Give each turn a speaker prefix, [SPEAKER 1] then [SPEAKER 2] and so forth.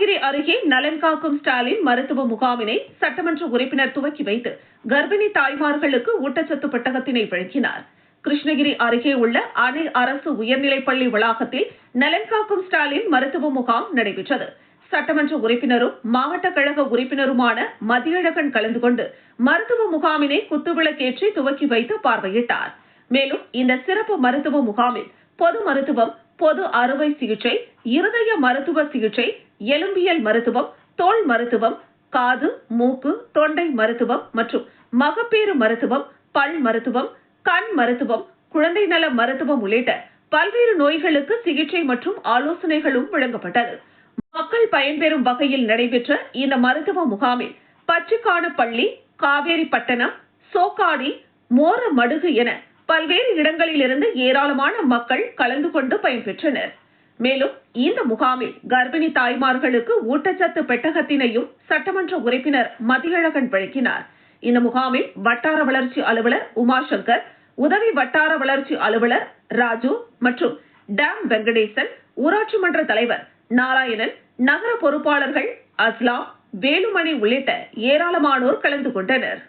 [SPEAKER 1] கிருஷ்ணகிரி அருகே நலன் காக்கும் ஸ்டாலின் மருத்துவ முகாமினை சட்டமன்ற உறுப்பினர் துவக்கி வைத்து கர்ப்பிணி தாய்மார்களுக்கு ஊட்டச்சத்து பெட்டகத்தினை வழங்கினார். கிருஷ்ணகிரி அருகே உள்ள அணை அரசு உயர்நிலைப்பள்ளி வளாகத்தில் நலன் காக்கும் ஸ்டாலின் மருத்துவ முகாம் நடைபெற்றது. சட்டமன்ற உறுப்பினரும் மாவட்ட கழக உறுப்பினருமான மதியழகன் கலந்து கொண்டு மருத்துவ முகாமினை குத்துவிளக்கேற்றி துவக்கி வைத்து பார்வையிட்டார். மேலும் இந்த சிறப்பு மருத்துவ முகாமில் பொது மருத்துவம், பொது அறுவை சிகிச்சை, இருதய மருத்துவ சிகிச்சை, எலும்பியல் மருத்துவம், தோல் மருத்துவம், காது, மூக்கு, தொண்டை மருத்துவம் மற்றும் மகப்பேறு மருத்துவம், பல் மருத்துவம், கண் மருத்துவம், குழந்தை நல மருத்துவம் உள்ளிட்ட பல்வேறு நோய்களுக்கு சிகிச்சை மற்றும் ஆலோசனைகளும் வழங்கப்பட்டது. மக்கள் பயன்பெறும் வகையில் நடைபெற்ற இந்த மருத்துவ முகாமில் பச்சிக்கானப்பள்ளி, காவேரிப்பட்டணம், சோக்காடி, மோரமடுகு என பல்வேறு இடங்களிலிருந்து ஏராளமான மக்கள் கலந்து கொண்டு பயன்பெற்றனர். மேலும் இந்த முகாமில் கர்ப்பிணி தாய்மார்களுக்கு ஊட்டச்சத்து பெட்டகத்தினையும் சட்டமன்ற உறுப்பினர் மதியழகன் வழங்கினார். இந்த முகாமில் வட்டார வளர்ச்சி அலுவலர் உமாசங்கர், உதவி வட்டார வளர்ச்சி அலுவலர் ராஜு மற்றும் டாம் வெங்கடேசன், ஊராட்சி மன்ற தலைவர் நாராயணன், நகர பொறுப்பாளர்கள் அஸ்லாம், வேலுமணி உள்ளிட்ட ஏராளமானோர் கலந்து கொண்டனர்.